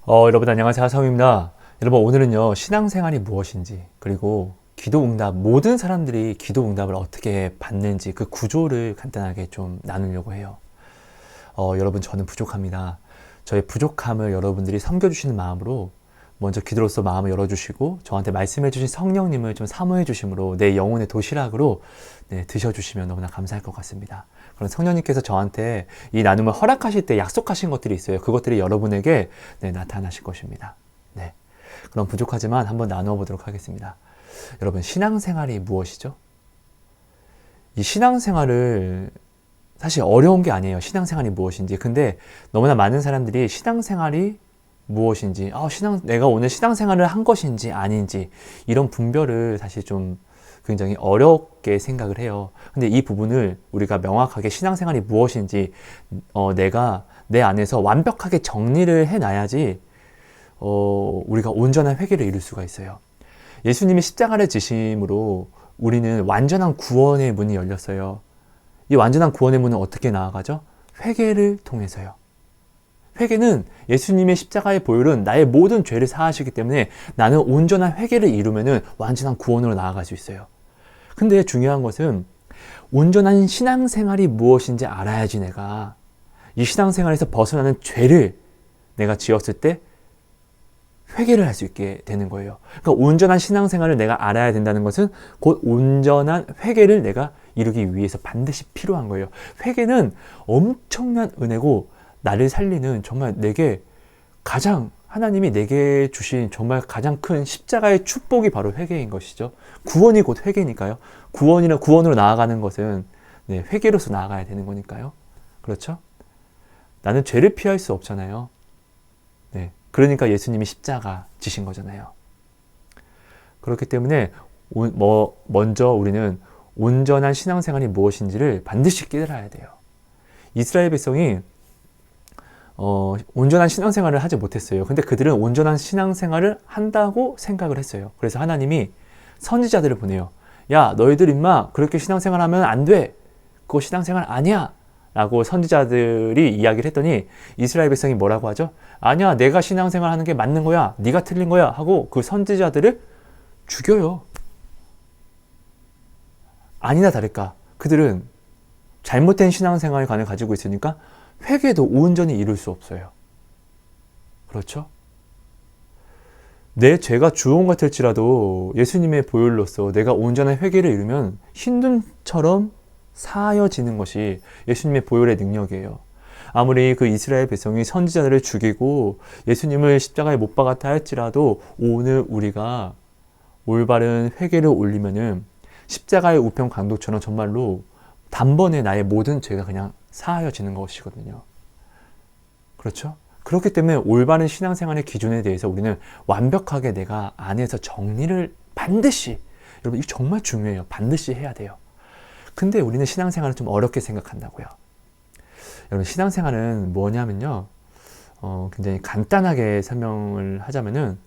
여러분 안녕하세요. 하성입니다. 여러분 오늘은요, 신앙생활이 무엇인지, 그리고 기도응답, 모든 사람들이 기도응답을 어떻게 받는지 그 구조를 간단하게 좀 나누려고 해요. 여러분 저는 부족합니다. 저의 부족함을 여러분들이 섬겨주시는 마음으로 먼저 기도로서 마음을 열어주시고 저한테 말씀해주신 성령님을 좀 사모해 주심으로 내 영혼의 도시락으로 드셔주시면 너무나 감사할 것 같습니다. 그럼 성령님께서 저한테 이 나눔을 허락하실 때 약속하신 것들이 있어요. 그것들이 여러분에게 나타나실 것입니다. 네. 그럼 부족하지만 한번 나누어 보도록 하겠습니다. 여러분, 신앙생활이 무엇이죠? 이 신앙생활을 사실 어려운 게 아니에요. 신앙생활이 무엇인지. 근데 너무나 많은 사람들이 신앙생활이 무엇인지, 내가 오늘 신앙생활을 한 것인지 아닌지 이런 분별을 사실 좀 굉장히 어렵게 생각을 해요. 근데 이 부분을 우리가 명확하게 신앙생활이 무엇인지 내가 내 안에서 완벽하게 정리를 해놔야지 우리가 온전한 회개를 이룰 수가 있어요. 예수님이 십자가를 지심으로 우리는 완전한 구원의 문이 열렸어요. 이 완전한 구원의 문은 어떻게 나아가죠? 회개를 통해서요. 회개는 예수님의 십자가의 보혈은 나의 모든 죄를 사하시기 때문에 나는 온전한 회개를 이루면은 완전한 구원으로 나아갈 수 있어요. 근데 중요한 것은 온전한 신앙생활이 무엇인지 알아야지 내가 이 신앙생활에서 벗어나는 죄를 내가 지었을 때 회개를 할 수 있게 되는 거예요. 그러니까 온전한 신앙생활을 내가 알아야 된다는 것은 곧 온전한 회개를 내가 이루기 위해서 반드시 필요한 거예요. 회개는 엄청난 은혜고 나를 살리는 정말 내게 하나님이 내게 주신 정말 가장 큰 십자가의 축복이 바로 회개인 것이죠. 구원이 곧 회개니까요. 구원으로 나아가는 것은 회개로서 나아가야 되는 거니까요. 그렇죠? 나는 죄를 피할 수 없잖아요. 그러니까 예수님이 십자가 지신 거잖아요. 그렇기 때문에 먼저 우리는 온전한 신앙생활이 무엇인지를 반드시 깨달아야 돼요. 이스라엘 백성이 온전한 신앙생활을 하지 못했어요. 근데 그들은 온전한 신앙생활을 한다고 생각을 했어요. 그래서 하나님이 선지자들을 보내요. 야, 너희들 임마 그렇게 신앙생활하면 안 돼. 그거 신앙생활 아니야. 라고 선지자들이 이야기를 했더니 이스라엘 백성이 뭐라고 하죠? 아니야, 내가 신앙생활 하는 게 맞는 거야. 네가 틀린 거야. 하고 그 선지자들을 죽여요. 아니나 다를까. 그들은 잘못된 신앙생활관을 가지고 있으니까 회개도 온전히 이룰 수 없어요. 그렇죠? 내 죄가 주홍 같을지라도 예수님의 보혈로서 내가 온전한 회개를 이루면 흰눈처럼 사하여지는 것이 예수님의 보혈의 능력이에요. 아무리 그 이스라엘 백성이 선지자들을 죽이고 예수님을 십자가에 못 박았다 할지라도 오늘 우리가 올바른 회개를 올리면은 십자가의 우편 강도처럼 정말로 단번에 나의 모든 죄가 그냥 사하여지는 것이거든요. 그렇죠? 그렇기 때문에 올바른 신앙생활의 기준에 대해서 우리는 완벽하게 내가 안에서 정리를 반드시, 여러분 이거 정말 중요해요. 반드시 해야 돼요. 근데 우리는 신앙생활을 좀 어렵게 생각한다고요. 여러분 신앙생활은 뭐냐면요. 굉장히 간단하게 설명을 하자면은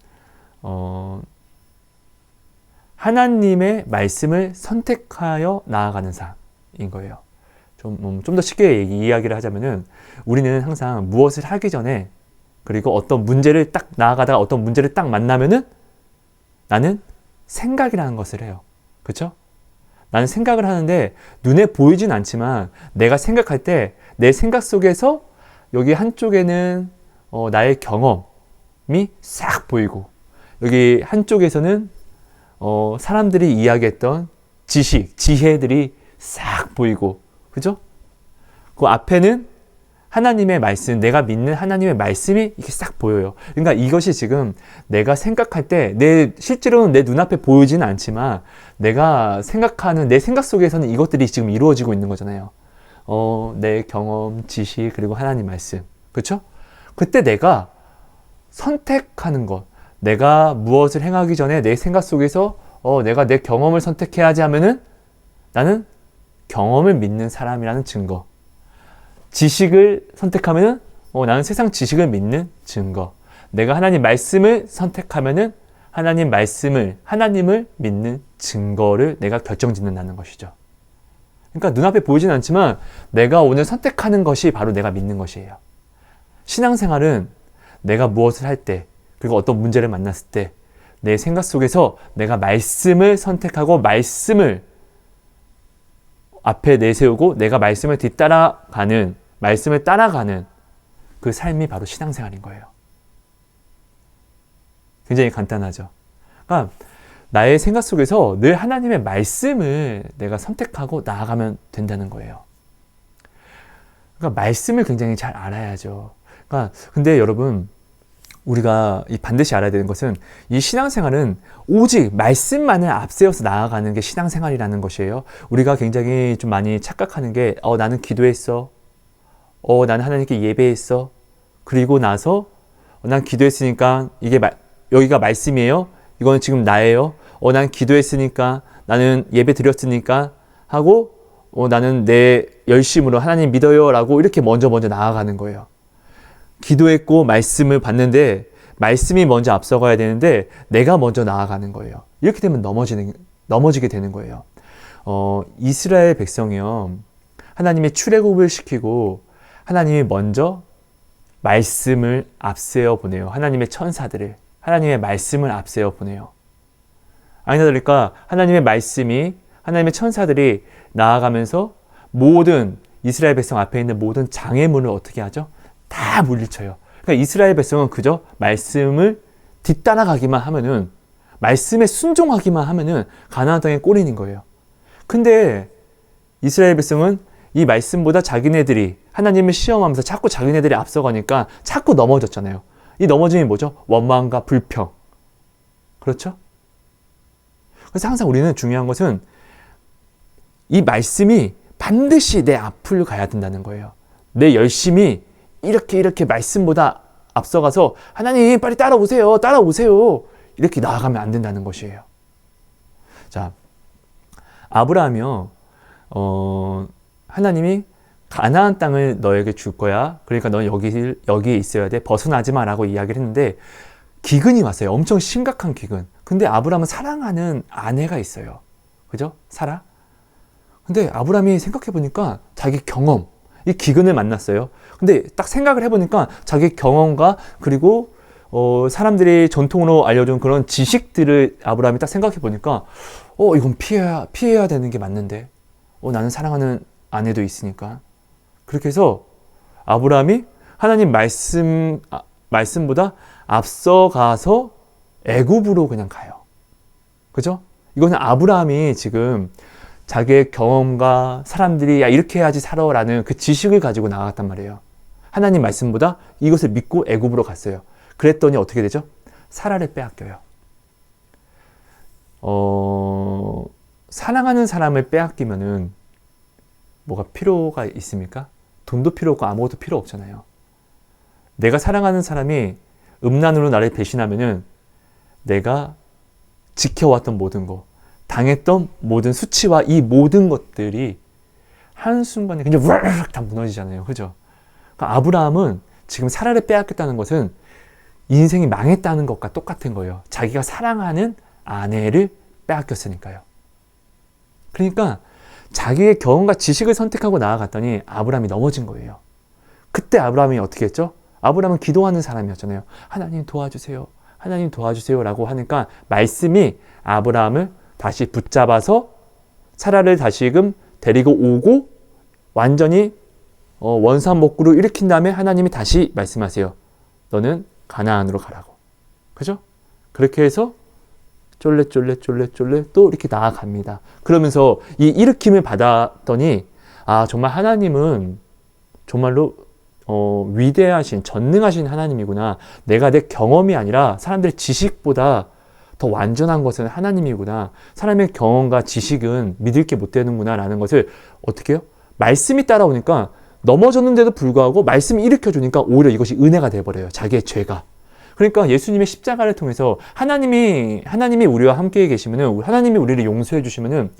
하나님의 말씀을 선택하여 나아가는 삶인 거예요. 좀 더 쉽게 이야기를 하자면은 우리는 항상 무엇을 하기 전에 그리고 어떤 문제를 딱 나아가다가 어떤 문제를 딱 만나면은 나는 생각이라는 것을 해요. 그렇죠? 나는 생각을 하는데 눈에 보이진 않지만 내가 생각할 때 내 생각 속에서 여기 한쪽에는 나의 경험이 싹 보이고 여기 한쪽에서는 사람들이 이야기했던 지식, 지혜들이 싹 보이고 그죠? 그 앞에는 하나님의 말씀, 내가 믿는 하나님의 말씀이 이렇게 싹 보여요. 그러니까 이것이 지금 내가 생각할 때 실제로는 내 눈앞에 보이지는 않지만 내가 생각하는 내 생각 속에서는 이것들이 지금 이루어지고 있는 거잖아요. 내 경험, 지식, 그리고 하나님 말씀. 그렇죠? 그때 내가 선택하는 것, 내가 무엇을 행하기 전에 내 생각 속에서 내가 내 경험을 선택해야지 하면은 나는 경험을 믿는 사람이라는 증거. 지식을 선택하면은 나는 세상 지식을 믿는 증거. 내가 하나님 말씀을 선택하면은 하나님을 믿는 증거를 내가 결정짓는다는 것이죠. 그러니까 눈앞에 보이진 않지만 내가 오늘 선택하는 것이 바로 내가 믿는 것이에요. 신앙생활은 내가 무엇을 할 때, 그리고 어떤 문제를 만났을 때 내 생각 속에서 내가 말씀을 선택하고 말씀을 앞에 내세우고 내가 말씀을 말씀을 따라가는 그 삶이 바로 신앙생활인 거예요. 굉장히 간단하죠. 그러니까 나의 생각 속에서 늘 하나님의 말씀을 내가 선택하고 나아가면 된다는 거예요. 그러니까 말씀을 굉장히 잘 알아야죠. 그러니까 근데 여러분, 우리가 반드시 알아야 되는 것은 이 신앙생활은 오직 말씀만을 앞세워서 나아가는 게 신앙생활이라는 것이에요. 우리가 굉장히 좀 많이 착각하는 게 나는 기도했어. 나는 하나님께 예배했어. 그리고 나서 난 기도했으니까 여기가 말씀이에요. 이거는 지금 나예요. 난 기도했으니까, 나는 예배 드렸으니까 하고 나는 내 열심으로 하나님 믿어요 라고 이렇게 먼저 나아가는 거예요. 기도했고 말씀을 받는데 말씀이 먼저 앞서가야 되는데 내가 먼저 나아가는 거예요. 이렇게 되면 넘어지게 되는 거예요. 이스라엘 백성이요, 하나님이 출애굽을 시키고 하나님이 먼저 말씀을 앞세워 보내요. 하나님의 천사들을, 하나님의 말씀을 앞세워 보내요. 아니나 다를까 하나님의 말씀이, 하나님의 천사들이 나아가면서 모든 이스라엘 백성 앞에 있는 모든 장애물을 어떻게 하죠? 다 물리쳐요. 그러니까 이스라엘 백성은 그저 말씀을 뒤따라가기만 하면은, 말씀에 순종하기만 하면은 가나안 땅에 꼴인인 거예요. 근데 이스라엘 백성은 이 말씀보다 자기네들이 하나님을 시험하면서 자꾸 자기네들이 앞서가니까 자꾸 넘어졌잖아요. 이 넘어짐이 뭐죠? 원망과 불평. 그렇죠? 그래서 항상 우리는 중요한 것은 이 말씀이 반드시 내 앞을 가야 된다는 거예요. 내 열심이 이렇게 말씀보다 앞서가서 하나님 빨리 따라오세요. 이렇게 나아가면 안 된다는 것이에요. 자, 아브라함이요, 하나님이 가나안 땅을 너에게 줄 거야. 그러니까 너 여기에 있어야 돼. 벗어나지 마라고 이야기를 했는데 기근이 왔어요. 엄청 심각한 기근. 근데 아브라함은 사랑하는 아내가 있어요. 그죠? 사라? 근데 아브라함이 생각해 보니까 자기 경험, 이 기근을 만났어요. 근데 딱 생각을 해보니까 자기 경험과 그리고 사람들이 전통으로 알려준 그런 지식들을 아브라함이 딱 생각해 보니까 이건 피해야 되는 게 맞는데 나는 사랑하는 아내도 있으니까. 그렇게 해서 아브라함이 하나님 말씀보다 앞서가서 애굽으로 그냥 가요. 그죠? 이거는 아브라함이 지금 자기의 경험과 사람들이 이렇게 해야지 살아라는 그 지식을 가지고 나아갔단 말이에요. 하나님 말씀보다 이것을 믿고 애굽으로 갔어요. 그랬더니 어떻게 되죠? 사라를 빼앗겨요. 사랑하는 사람을 빼앗기면은 뭐가 필요가 있습니까? 돈도 필요 없고 아무것도 필요 없잖아요. 내가 사랑하는 사람이 음란으로 나를 배신하면은 내가 지켜왔던 모든 거, 당했던 모든 수치와 이 모든 것들이 한순간에 그냥 우르르 다 무너지잖아요. 그죠? 그러니까 아브라함은 지금 사라를 빼앗겼다는 것은 인생이 망했다는 것과 똑같은 거예요. 자기가 사랑하는 아내를 빼앗겼으니까요. 그러니까 자기의 경험과 지식을 선택하고 나아갔더니 아브라함이 넘어진 거예요. 그때 아브라함이 어떻게 했죠? 아브라함은 기도하는 사람이었잖아요. 하나님 도와주세요. 하나님 도와주세요 라고 하니까 말씀이 아브라함을 다시 붙잡아서 사라를 다시금 데리고 오고 완전히 원산복구로 일으킨 다음에 하나님이 다시 말씀하세요. 너는 가나안으로 가라고. 그죠? 그렇게 해서 쫄래 또 이렇게 나아갑니다. 그러면서 이 일으킴을 받았더니 정말 하나님은 정말로 위대하신 전능하신 하나님이구나. 내가 내 경험이 아니라 사람들의 지식보다 더 완전한 것은 하나님이구나. 사람의 경험과 지식은 믿을 게 못 되는구나 라는 것을 어떻게 해요? 말씀이 따라오니까 넘어졌는데도 불구하고 말씀이 일으켜주니까 오히려 이것이 은혜가 돼버려요. 자기의 죄가. 그러니까 예수님의 십자가를 통해서 하나님이 우리와 함께 계시면은, 하나님이 우리를 용서해 주시면은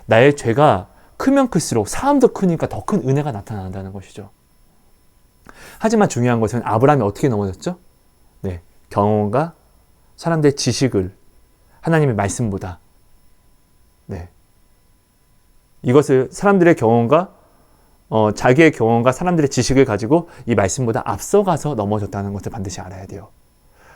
나의 죄가 크면 클수록 사함도 크니까 더 큰 은혜가 나타난다는 것이죠. 하지만 중요한 것은 아브라함이 어떻게 넘어졌죠? 네, 경험과 사람들의 지식을 하나님의 말씀보다, 네, 이것을 사람들의 경험과 자기의 경험과 사람들의 지식을 가지고 이 말씀보다 앞서가서 넘어졌다는 것을 반드시 알아야 돼요.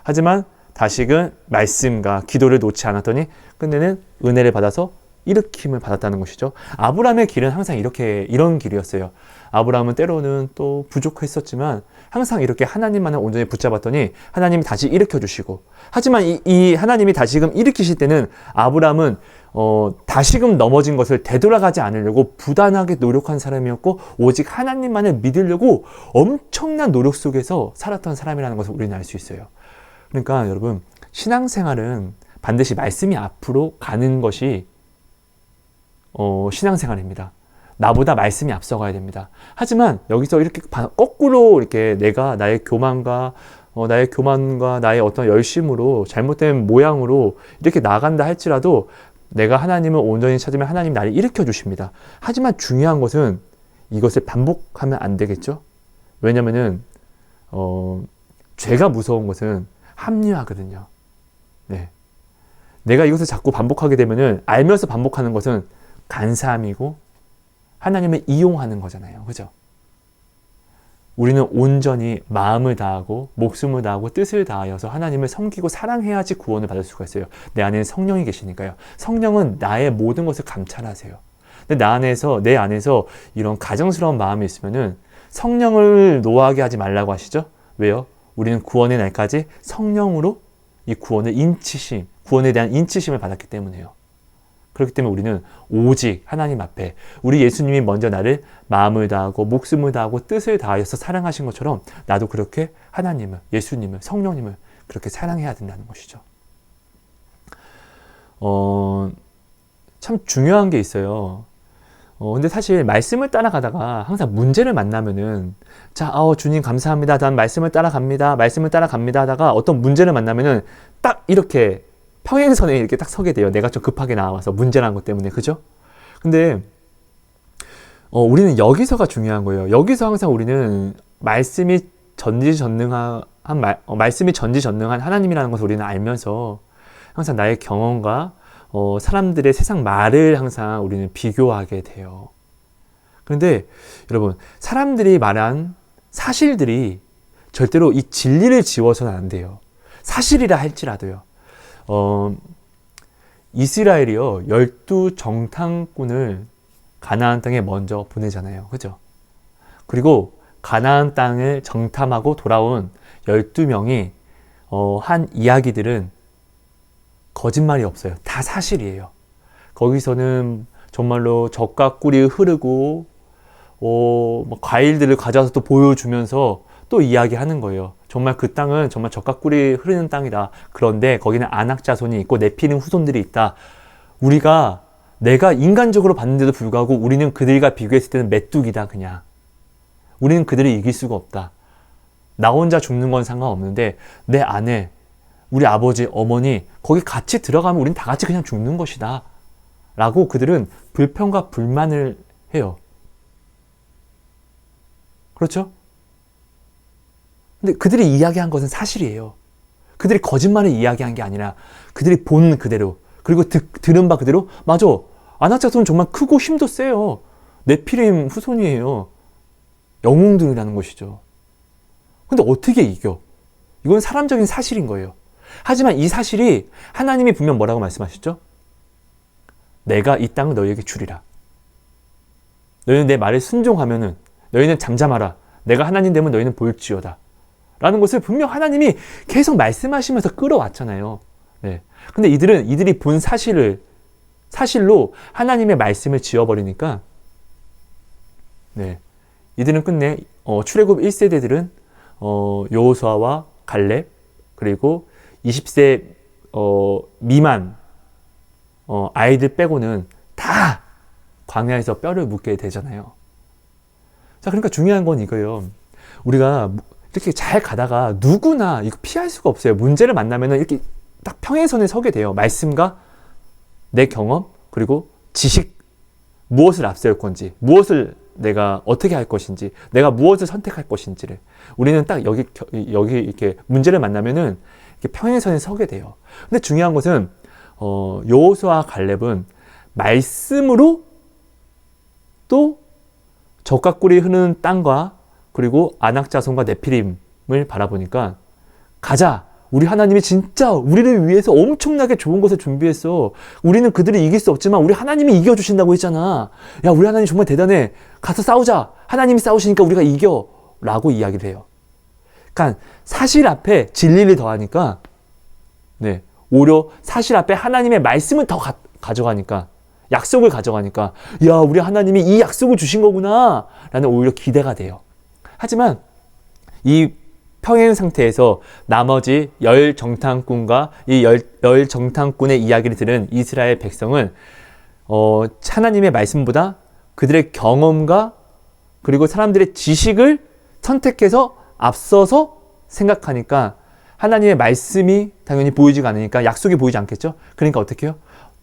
하지만 다시금 말씀과 기도를 놓지 않았더니 끝내는 은혜를 받아서 일으킴을 받았다는 것이죠. 아브라함의 길은 항상 이런 길이었어요. 아브라함은 때로는 또 부족했었지만 항상 이렇게 하나님만을 온전히 붙잡았더니 하나님이 다시 일으켜 주시고, 하지만 이 하나님이 다시금 일으키실 때는 아브라함은 다시금 넘어진 것을 되돌아가지 않으려고 부단하게 노력한 사람이었고, 오직 하나님만을 믿으려고 엄청난 노력 속에서 살았던 사람이라는 것을 우리는 알 수 있어요. 그러니까 여러분, 신앙생활은 반드시 말씀이 앞으로 가는 것이 신앙생활입니다. 나보다 말씀이 앞서가야 됩니다. 하지만 여기서 이렇게 거꾸로 이렇게 내가 나의 교만과 나의 어떤 열심으로 잘못된 모양으로 이렇게 나간다 할지라도 내가 하나님을 온전히 찾으면 하나님 나를 일으켜 주십니다. 하지만 중요한 것은 이것을 반복하면 안 되겠죠? 왜냐면은 죄가 무서운 것은 합리화거든요. 네. 내가 이것을 자꾸 반복하게 되면은, 알면서 반복하는 것은 간사함이고 하나님을 이용하는 거잖아요. 그죠? 우리는 온전히 마음을 다하고 목숨을 다하고 뜻을 다하여서 하나님을 섬기고 사랑해야지 구원을 받을 수가 있어요. 내 안에는 성령이 계시니까요. 성령은 나의 모든 것을 감찰하세요. 근데 내 안에서 이런 가정스러운 마음이 있으면은 성령을 노하게 하지 말라고 하시죠? 왜요? 우리는 구원의 날까지 성령으로 이 구원에 대한 인치심을 받았기 때문에요. 그렇기 때문에 우리는 오직 하나님 앞에 우리 예수님이 먼저 나를 마음을 다하고 목숨을 다하고 뜻을 다하여서 사랑하신 것처럼 나도 그렇게 하나님을, 예수님을, 성령님을 그렇게 사랑해야 된다는 것이죠. 참 중요한 게 있어요. 근데 사실 말씀을 따라가다가 항상 문제를 만나면은, 주님 감사합니다. 난 말씀을 따라갑니다. 하다가 어떤 문제를 만나면은 딱 이렇게 평행선에 이렇게 딱 서게 돼요. 내가 좀 급하게 나와서 문제라는 것 때문에. 그죠? 근데 우리는 여기서가 중요한 거예요. 여기서 항상 우리는 말씀이 전지전능한 하나님이라는 것을 우리는 알면서 항상 나의 경험과 사람들의 세상 말을 항상 우리는 비교하게 돼요. 그런데 여러분, 사람들이 말한 사실들이 절대로 이 진리를 지워서는 안 돼요. 사실이라 할지라도요. 이스라엘이요, 12정탐꾼을 가나안 땅에 먼저 보내잖아요. 그죠? 그리고 가나안 땅을 정탐하고 돌아온 12명이 한 이야기들은 거짓말이 없어요. 다 사실이에요. 거기서는 정말로 젖과 꿀이 흐르고 과일들을 가져와서 또 보여주면서 또 이야기하는 거예요. 정말 그 땅은 정말 젖과 꿀이 흐르는 땅이다. 그런데 거기는 아낙 자손이 있고 네피림 후손들이 있다. 내가 인간적으로 봤는데도 불구하고 우리는 그들과 비교했을 때는 메뚜기다. 그냥 우리는 그들을 이길 수가 없다. 나 혼자 죽는 건 상관없는데 내 아내, 우리 아버지, 어머니 거기 같이 들어가면 우린 다 같이 그냥 죽는 것이다 라고 그들은 불평과 불만을 해요. 그렇죠? 근데 그들이 이야기한 것은 사실이에요. 그들이 거짓말을 이야기한 게 아니라 그들이 본 그대로, 그리고 들은 바 그대로, 맞아, 아낙 자손은 정말 크고 힘도 세요. 네피림 후손이에요. 영웅들이라는 것이죠. 근데 어떻게 이겨? 이건 사람적인 사실인 거예요. 하지만 이 사실이 하나님이 분명 뭐라고 말씀하셨죠? 내가 이 땅을 너희에게 주리라. 너희는 내 말에 순종하면은, 너희는 잠잠하라. 내가 하나님 되면 너희는 볼지어다. 라는 것을 분명 하나님이 계속 말씀하시면서 끌어왔잖아요. 네. 근데 이들이 본 사실로 하나님의 말씀을 지워버리니까, 네. 이들은 끝내, 출애굽 1세대들은, 여호수아와 갈렙, 그리고 20세, 미만, 아이들 빼고는 다 광야에서 뼈를 묻게 되잖아요. 자, 그러니까 중요한 건 이거예요. 우리가 이렇게 잘 가다가 누구나 이거 피할 수가 없어요. 문제를 만나면은 이렇게 딱 평행선에 서게 돼요. 말씀과 내 경험, 그리고 지식, 무엇을 앞세울 건지, 무엇을 내가 어떻게 할 것인지, 내가 무엇을 선택할 것인지를. 우리는 딱 여기 이렇게 문제를 만나면은 이렇게 평행선에 서게 돼요. 근데 중요한 것은, 여호수아와 갈렙은 말씀으로 또 적각꿀이 흐르는 땅과 그리고 아낙 자손과 네피림을 바라보니까 가자. 우리 하나님이 진짜 우리를 위해서 엄청나게 좋은 것을 준비했어. 우리는 그들이 이길 수 없지만 우리 하나님이 이겨주신다고 했잖아. 야, 우리 하나님 정말 대단해. 가서 싸우자. 하나님이 싸우시니까 우리가 이겨. 라고 이야기를 해요. 그러니까 사실 앞에 진리를 더하니까 네, 오히려 사실 앞에 하나님의 말씀을 더 가져가니까 약속을 가져가니까 야, 우리 하나님이 이 약속을 주신 거구나 라는 오히려 기대가 돼요. 하지만 이 평행 상태에서 나머지 열 정탐꾼과 이 열 정탐꾼의 이야기를 들은 이스라엘 백성은 하나님의 말씀보다 그들의 경험과 그리고 사람들의 지식을 선택해서 앞서서 생각하니까 하나님의 말씀이 당연히 보이지가 않으니까 약속이 보이지 않겠죠? 그러니까 어떻게 해요?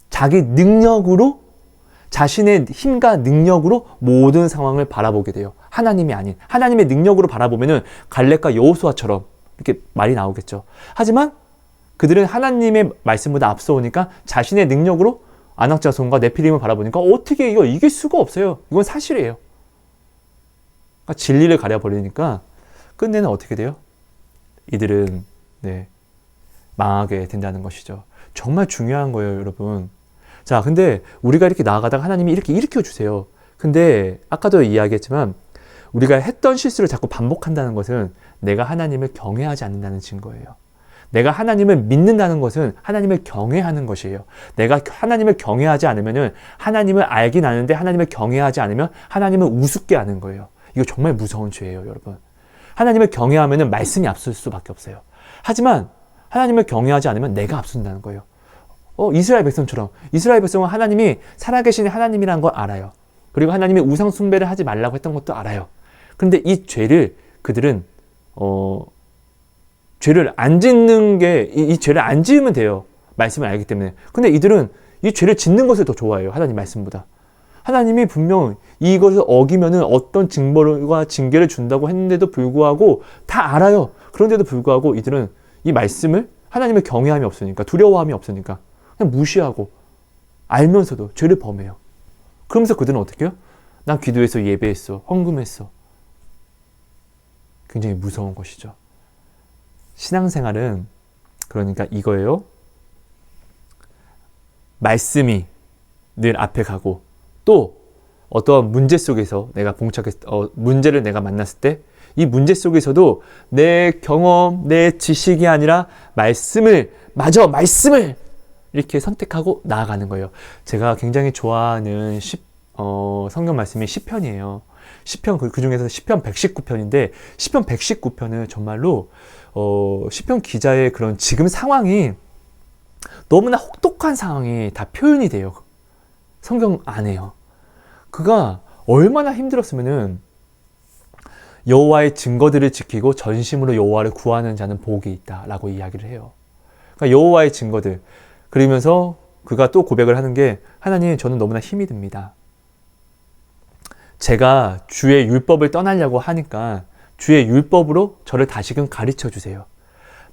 자기 능력으로 자신의 힘과 능력으로 모든 상황을 바라보게 돼요. 하나님이 아닌 하나님의 능력으로 바라보면은 갈렙과 여호수아처럼 이렇게 말이 나오겠죠. 하지만 그들은 하나님의 말씀보다 앞서오니까 자신의 능력으로 아낙 자손과 네피림을 바라보니까 어떻게 이길 수가 없어요. 이건 사실이에요. 그러니까 진리를 가려버리니까 끝내는 어떻게 돼요? 이들은 망하게 된다는 것이죠. 정말 중요한 거예요, 여러분. 자, 근데 우리가 이렇게 나아가다가 하나님이 이렇게 일으켜주세요. 근데 아까도 이야기했지만 우리가 했던 실수를 자꾸 반복한다는 것은 내가 하나님을 경외하지 않는다는 증거예요. 내가 하나님을 믿는다는 것은 하나님을 경외하는 것이에요. 내가 하나님을 경외하지 않으면 하나님을 알긴 아는데 하나님을 경외하지 않으면 하나님을 우습게 하는 거예요. 이거 정말 무서운 죄예요, 여러분. 하나님을 경외하면 말씀이 앞설 수밖에 없어요. 하지만 하나님을 경외하지 않으면 내가 앞선다는 거예요. 이스라엘 백성처럼 이스라엘 백성은 하나님이 살아계신 하나님이라는 걸 알아요. 그리고 하나님이 우상 숭배를 하지 말라고 했던 것도 알아요. 그런데 이 죄를 그들은 죄를 안 짓는 게 이 죄를 안 지으면 돼요. 말씀을 알기 때문에. 근데 이들은 이 죄를 짓는 것을 더 좋아해요. 하나님 말씀보다. 하나님이 분명 이것을 어기면은 어떤 징벌과 징계를 준다고 했는데도 불구하고 다 알아요. 그런데도 불구하고 이들은 이 말씀을 하나님의 경외함이 없으니까 두려워함이 없으니까 그냥 무시하고 알면서도 죄를 범해요. 그러면서 그들은 어떻게 해요? 난 기도해서 예배했어. 헌금했어. 굉장히 무서운 것이죠. 신앙생활은 그러니까 이거예요. 말씀이 늘 앞에 가고 또 어떠한 문제 속에서 내가 문제를 내가 만났을 때 이 문제 속에서도 내 경험, 내 지식이 아니라 말씀을 이렇게 선택하고 나아가는 거예요. 제가 굉장히 좋아하는 성경 말씀이 시편이에요. 시편 그 중에서 시편 119편인데 시편 119편은 정말로 시편 기자의 그런 지금 상황이 너무나 혹독한 상황이 다 표현이 돼요. 성경 안에요. 그가 얼마나 힘들었으면은 여호와의 증거들을 지키고 전심으로 여호와를 구하는 자는 복이 있다라고 이야기를 해요. 그러니까 여호와의 증거들. 그러면서 그가 또 고백을 하는 게 하나님, 저는 너무나 힘이 듭니다. 제가 주의 율법을 떠나려고 하니까 주의 율법으로 저를 다시금 가르쳐 주세요.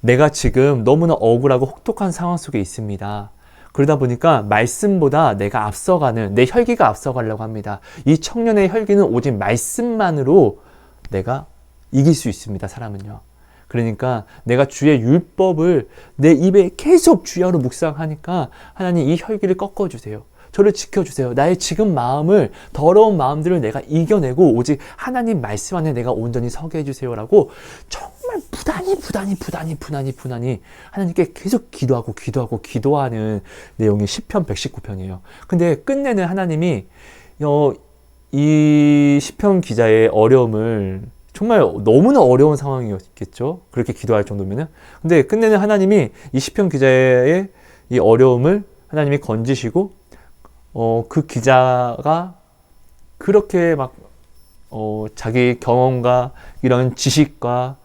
내가 지금 너무나 억울하고 혹독한 상황 속에 있습니다. 그러다 보니까 말씀보다 내가 앞서가는 내 혈기가 앞서가려고 합니다. 이 청년의 혈기는 오직 말씀만으로 내가 이길 수 있습니다. 사람은요. 그러니까 내가 주의 율법을 내 입에 계속 주야로 묵상하니까 하나님 이 혈기를 꺾어주세요. 저를 지켜주세요. 나의 지금 마음을, 더러운 마음들을 내가 이겨내고 오직 하나님 말씀 안에 내가 온전히 서게 해주세요라고 정말 부단히 하나님께 계속 기도하는 내용이 시편 119편이에요. 근데 끝내는 하나님이 이 시편 기자의 어려움을, 정말 너무나 어려운 상황이었겠죠. 그렇게 기도할 정도면은. 근데 끝내는 하나님이 이 시편 기자의 이 어려움을 하나님이 건지시고 그 기자가 그렇게 막 자기 경험과 이런 지식과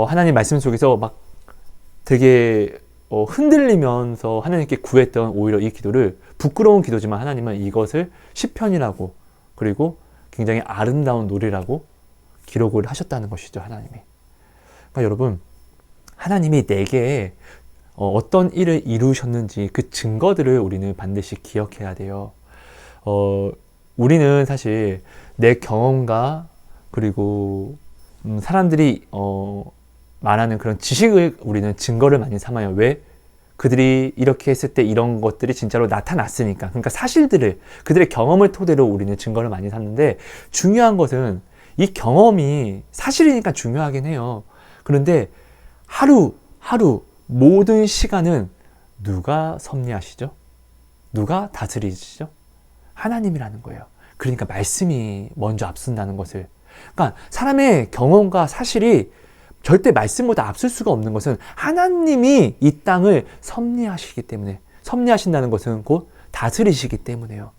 하나님 말씀 속에서 막 되게 흔들리면서 하나님께 구했던 오히려 이 기도를, 부끄러운 기도지만 하나님은 이것을 시편이라고, 그리고 굉장히 아름다운 노래라고 기록을 하셨다는 것이죠. 하나님이. 그러니까 여러분, 하나님이 내게 어떤 일을 이루셨는지 그 증거들을 우리는 반드시 기억해야 돼요. 우리는 사실 내 경험과 그리고 사람들이 말하는 그런 지식을 우리는 증거를 많이 삼아요. 왜? 그들이 이렇게 했을 때 이런 것들이 진짜로 나타났으니까. 그러니까 사실들을, 그들의 경험을 토대로 우리는 증거를 많이 삼는데, 중요한 것은 이 경험이 사실이니까 중요하긴 해요. 그런데 하루 모든 시간은 누가 섭리하시죠? 누가 다스리시죠? 하나님이라는 거예요. 그러니까 말씀이 먼저 앞선다는 것을. 그러니까 사람의 경험과 사실이 절대 말씀보다 앞설 수가 없는 것은 하나님이 이 땅을 섭리하시기 때문에, 섭리하신다는 것은 곧 다스리시기 때문에요.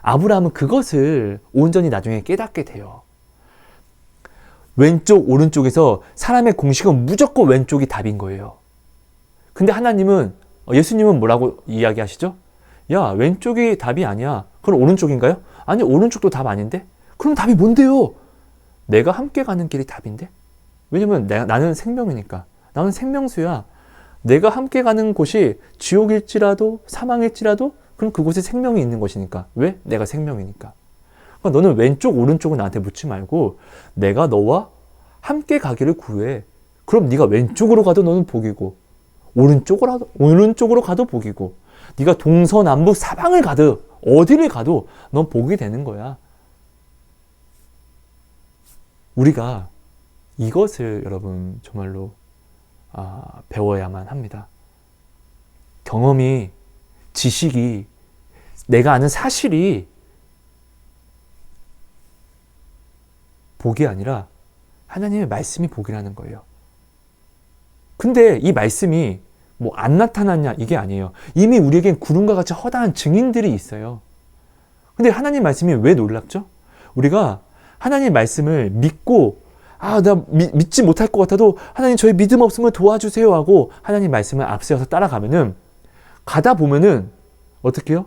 아브라함은 그것을 온전히 나중에 깨닫게 돼요. 왼쪽 오른쪽에서 사람의 공식은 무조건 왼쪽이 답인 거예요. 근데 하나님은, 예수님은 뭐라고 이야기하시죠? 야, 왼쪽이 답이 아니야. 그럼 오른쪽인가요? 아니, 오른쪽도 답 아닌데? 그럼 답이 뭔데요? 내가 함께 가는 길이 답인데? 왜냐면 나는 생명이니까. 나는 생명수야. 내가 함께 가는 곳이 지옥일지라도 사망일지라도 그럼 그곳에 생명이 있는 것이니까. 왜? 내가 생명이니까. 그러니까 너는 왼쪽 오른쪽은 나한테 묻지 말고 내가 너와 함께 가기를 구해. 그럼 네가 왼쪽으로 가도 너는 복이고 오른쪽으로 가도 복이고 네가 동서남북 사방을 가도 어디를 가도 넌 복이 되는 거야. 우리가 이것을 여러분 정말로 배워야만 합니다. 경험이, 지식이, 내가 아는 사실이 복이 아니라 하나님의 말씀이 복이라는 거예요. 근데 이 말씀이 뭐 안 나타났냐 이게 아니에요. 이미 우리에겐 구름과 같이 허다한 증인들이 있어요. 근데 하나님 말씀이 왜 놀랍죠? 우리가 하나님 말씀을 믿고 나 믿지 못할 것 같아도 하나님 저희 믿음 없으면 도와주세요 하고 하나님 말씀을 앞세워서 따라가면은 가다 보면은 어떻게 해요?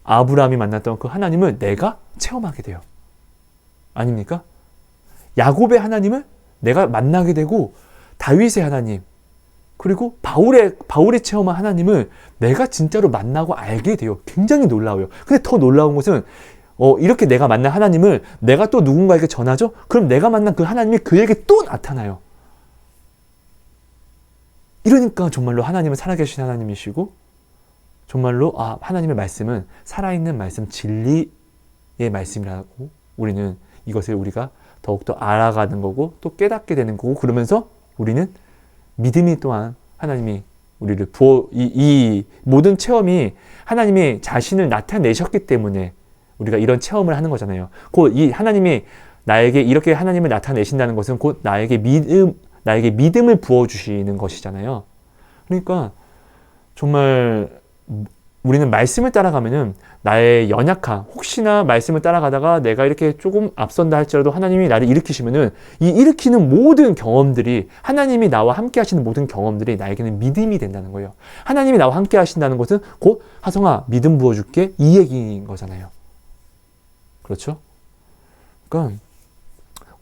아브라함이 만났던 그 하나님을 내가 체험하게 돼요. 아닙니까? 야곱의 하나님을 내가 만나게 되고 다윗의 하나님 그리고 바울이 체험한 하나님을 내가 진짜로 만나고 알게 돼요. 굉장히 놀라워요. 근데 더 놀라운 것은 이렇게 내가 만난 하나님을 내가 또 누군가에게 전하죠? 그럼 내가 만난 그 하나님이 그에게 또 나타나요. 이러니까 정말로 하나님은 살아계신 하나님이시고 정말로 하나님의 말씀은 살아있는 말씀, 진리의 말씀이라고 우리는 이것을 우리가 더욱더 알아가는 거고 또 깨닫게 되는 거고 그러면서 우리는 믿음이 또한 하나님이 우리를 이 모든 체험이 하나님이 자신을 나타내셨기 때문에 우리가 이런 체험을 하는 거잖아요. 곧 이 하나님이 나에게 이렇게 하나님을 나타내신다는 것은 곧 나에게 믿음을 부어주시는 것이잖아요. 그러니까 정말 우리는 말씀을 따라가면은 나의 연약함, 혹시나 말씀을 따라가다가 내가 이렇게 조금 앞선다 할지라도 하나님이 나를 일으키시면은 이 일으키는 모든 경험들이 하나님이 나와 함께 하시는 모든 경험들이 나에게는 믿음이 된다는 거예요. 하나님이 나와 함께 하신다는 것은 곧 하성아 믿음 부어줄게 이 얘기인 거잖아요. 그렇죠? 그러니까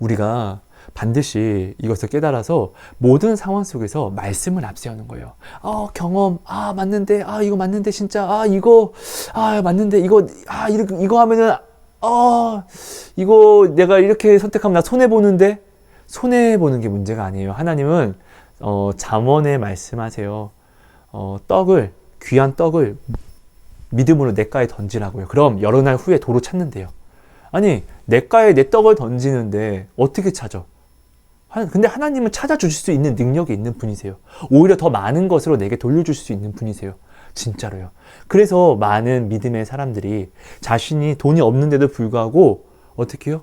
우리가 반드시 이것을 깨달아서 모든 상황 속에서 말씀을 앞세우는 거예요. 경험, 맞는데, 이거 맞는데, 진짜, 이거, 맞는데, 이거 하면은, 이거 내가 이렇게 선택하면 나 손해보는데? 손해보는 게 문제가 아니에요. 하나님은, 잠언에 말씀하세요. 귀한 떡을 믿음으로 냇가에 던지라고요. 그럼 여러 날 후에 도로 찾는데요. 아니, 냇가에 내 떡을 던지는데 어떻게 찾아? 근데 하나님은 찾아주실 수 있는 능력이 있는 분이세요. 오히려 더 많은 것으로 내게 돌려줄 수 있는 분이세요. 진짜로요. 그래서 많은 믿음의 사람들이 자신이 돈이 없는데도 불구하고 어떻게 해요?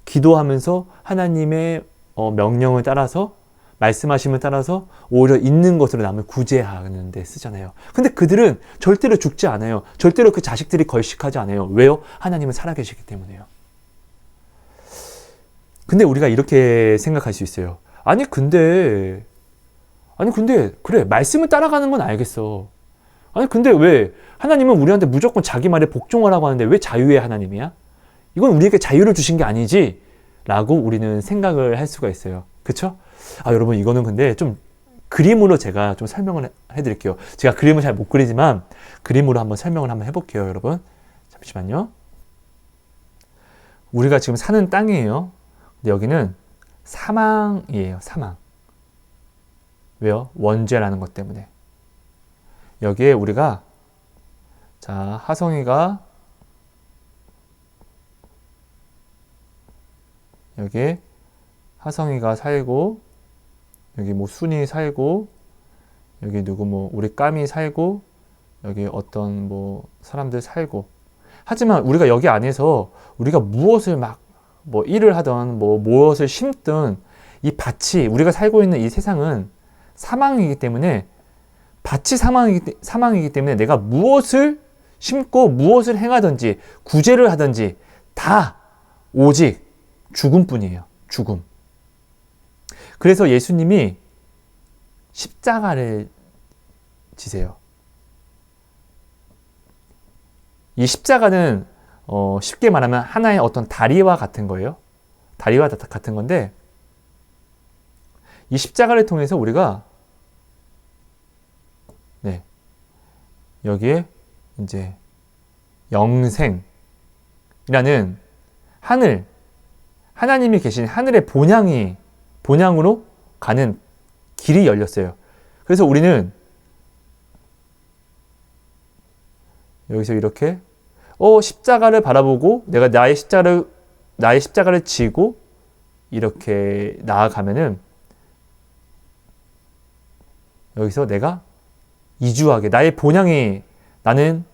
기도하면서 하나님의 명령을 따라서 말씀하심을 따라서 오히려 있는 것으로 남을 구제하는 데 쓰잖아요. 근데 그들은 절대로 죽지 않아요. 절대로 그 자식들이 걸식하지 않아요. 왜요? 하나님은 살아계시기 때문에요. 근데 우리가 이렇게 생각할 수 있어요. 아니 근데 그래 말씀을 따라가는 건 알겠어. 아니 근데 왜 하나님은 우리한테 무조건 자기 말에 복종하라고 하는데 왜 자유의 하나님이야? 이건 우리에게 자유를 주신 게 아니지? 라고 우리는 생각을 할 수가 있어요. 그쵸? 여러분 이거는 근데 좀 그림으로 제가 좀 설명을 해드릴게요. 제가 그림을 잘 못 그리지만 그림으로 한번 설명을 한번 해볼게요. 여러분 잠시만요. 우리가 지금 사는 땅이에요. 근데 여기는 사망이에요. 사망. 왜요? 원죄라는 것 때문에. 여기에 우리가 자, 하성이가 여기에 하성이가 살고, 여기 뭐 순이 살고, 여기 누구 뭐 우리 까미 살고, 여기 어떤 뭐 사람들 살고. 하지만 우리가 여기 안에서 우리가 무엇을 막 뭐 일을 하던 뭐 무엇을 심든 이 밭이, 우리가 살고 있는 이 세상은 사망이기 때문에, 밭이 사망이기 때문에 내가 무엇을 심고 무엇을 행하든지 구제를 하든지 다 오직 죽음뿐이에요. 죽음. 그래서 예수님이 십자가를 지세요. 이 십자가는 쉽게 말하면 하나의 어떤 다리와 같은 거예요. 다리와 같은 건데, 이 십자가를 통해서 우리가 여기에 이제 영생이라는 하나님이 계신 하늘의 본향으로 가는 길이 열렸어요. 그래서 우리는 여기서 이렇게 십자가를 바라보고 내가 나의 십자가를 지고 이렇게 나아가면은, 여기서 내가 이주하게, 나의 본향이, 나는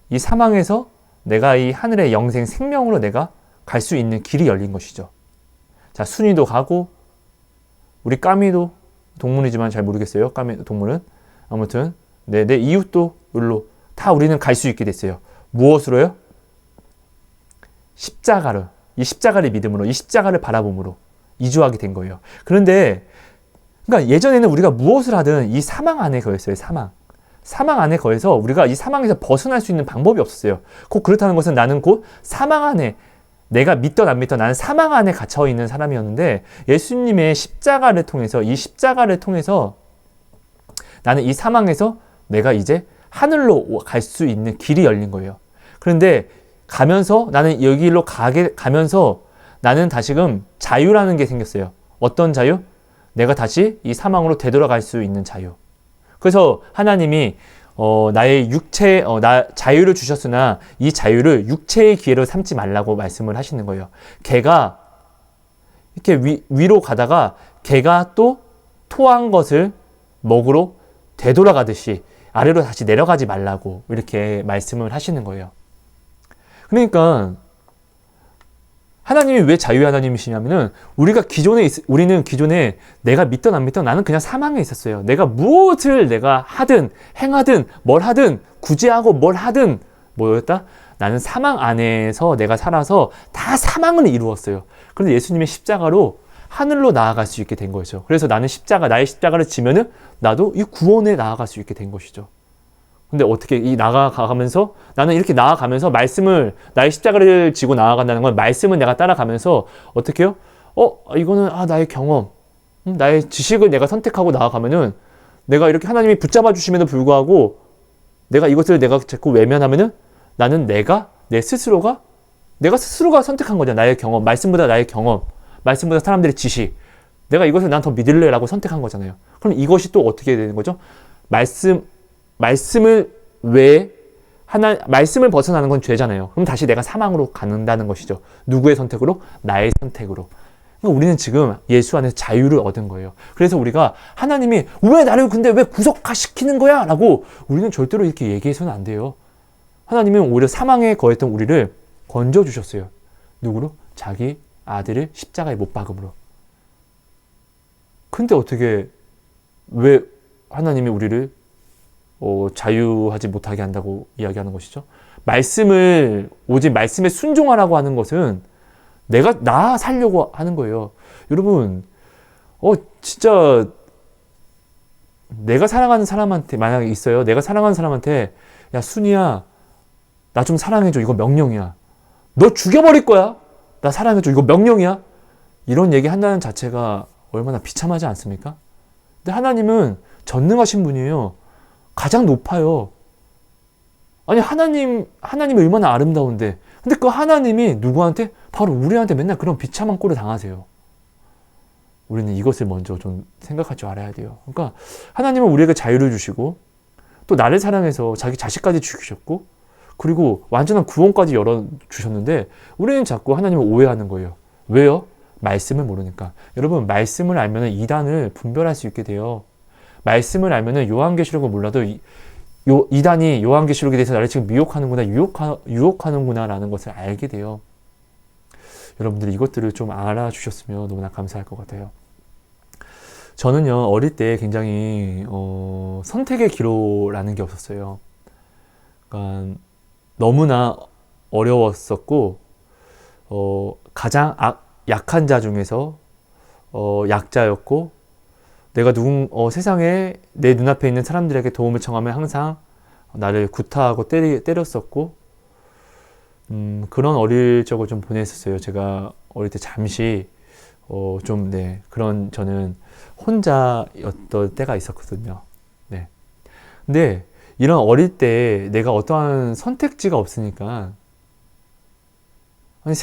이 사망에서 내가 이 하늘의 영생 생명으로 내가 갈 수 있는 길이 열린 것이죠. 자, 순이도 가고, 우리 까미도, 동물이지만 잘 모르겠어요. 까미 동물은. 아무튼 내 이웃도 일로 다 우리는 갈 수 있게 됐어요. 무엇으로요? 십자가로. 이 십자가를 믿음으로, 이 십자가를 바라봄으로 이주하게 된 거예요. 그런데 그러니까 예전에는 우리가 무엇을 하든 이 사망 안에 거였어요. 사망 안에 거해서 우리가 이 사망에서 벗어날 수 있는 방법이 없었어요. 꼭 그렇다는 것은 나는 곧 사망 안에, 내가 믿던 안 믿던 나는 사망 안에 갇혀 있는 사람이었는데, 예수님의 십자가를 통해서, 이 십자가를 통해서 나는 이 사망에서 내가 이제 하늘로 갈 수 있는 길이 열린 거예요. 그런데 가면서 나는 여기로 가면서 나는 다시금 자유라는 게 생겼어요. 어떤 자유? 내가 다시 이 사망으로 되돌아갈 수 있는 자유. 그래서 하나님이 나의 자유를 주셨으나 이 자유를 육체의 기회로 삼지 말라고 말씀을 하시는 거예요. 개가 이렇게 위로 가다가 개가 또 토한 것을 먹으러 되돌아가듯이 아래로 다시 내려가지 말라고 이렇게 말씀을 하시는 거예요. 그러니까 하나님이 왜 자유의 하나님이시냐면은, 우리는 기존에 내가 믿던 안 믿던 나는 그냥 사망에 있었어요. 내가 무엇을 내가 하든 행하든 뭘 하든 구제하고 뭘 하든 뭐였다? 나는 사망 안에서 내가 살아서 다 사망을 이루었어요. 그런데 예수님의 십자가로 하늘로 나아갈 수 있게 된 거죠. 그래서 나의 십자가를 지면은 나도 이 구원에 나아갈 수 있게 된 것이죠. 근데 어떻게 나아가면서, 나는 이렇게 나아가면서 나의 십자가를 지고 나아간다는 건 말씀을 내가 따라가면서 어떻게 해요? 이거는 나의 경험, 나의 지식을 내가 선택하고 나아가면은, 내가 이렇게 하나님이 붙잡아 주심에도 불구하고 내가 이것을 내가 자꾸 외면하면은, 나는 내가 스스로가 선택한 거잖아. 나의 경험, 말씀보다 나의 경험, 말씀보다 사람들의 지식, 내가 이것을 난 더 믿을래라고 선택한 거잖아요. 그럼 이것이 또 어떻게 되는 거죠? 말씀을 벗어나는 건 죄잖아요. 그럼 다시 내가 사망으로 간다는 것이죠. 누구의 선택으로? 나의 선택으로. 그러니까 우리는 지금 예수 안에서 자유를 얻은 거예요. 그래서 우리가 하나님이 왜 구속시키는 거야? 라고 우리는 절대로 이렇게 얘기해서는 안 돼요. 하나님은 오히려 사망에 거했던 우리를 건져주셨어요. 누구로? 자기 아들을 십자가에 못 박음으로. 근데 왜 하나님이 우리를 자유하지 못하게 한다고 이야기하는 것이죠? 오직 말씀에 순종하라고 하는 것은 나 살려고 하는 거예요. 여러분, 진짜, 내가 사랑하는 사람한테, 만약에 있어요. 내가 사랑하는 사람한테, 야, 순이야, 나 좀 사랑해줘. 이거 명령이야. 너 죽여버릴 거야. 나 사랑해줘. 이거 명령이야. 이런 얘기 한다는 자체가 얼마나 비참하지 않습니까? 근데 하나님은 전능하신 분이에요. 가장 높아요. 아니, 하나님이 얼마나 아름다운데, 근데 그 하나님이 누구한테? 바로 우리한테 맨날 그런 비참한 꼴을 당하세요. 우리는 이것을 먼저 좀 생각할 줄 알아야 돼요. 그러니까 하나님은 우리에게 자유를 주시고 또 나를 사랑해서 자기 자식까지 죽이셨고 그리고 완전한 구원까지 열어주셨는데 우리는 자꾸 하나님을 오해하는 거예요. 왜요? 말씀을 모르니까. 여러분, 말씀을 알면 이단을 분별할 수 있게 돼요. 말씀을 알면 요한계시록을 몰라도 이단이 요한계시록에 대해서 나를 지금 미혹하는구나, 유혹하는구나 라는 것을 알게 돼요. 여러분들이 이것들을 좀 알아주셨으면 너무나 감사할 것 같아요. 저는요, 어릴 때 굉장히 선택의 기로라는 게 없었어요. 그러니까 너무나 어려웠었고 가장 약한 자 중에서 약자였고 내가 세상에 내 눈앞에 있는 사람들에게 도움을 청하면 항상 나를 구타하고 때렸었고 그런 어릴 적을 좀 보냈었어요. 제가 어릴 때 잠시 그런 저는 혼자였던 때가 있었거든요. 네. 근데 이런 어릴 때 내가 어떠한 선택지가 없으니까 아니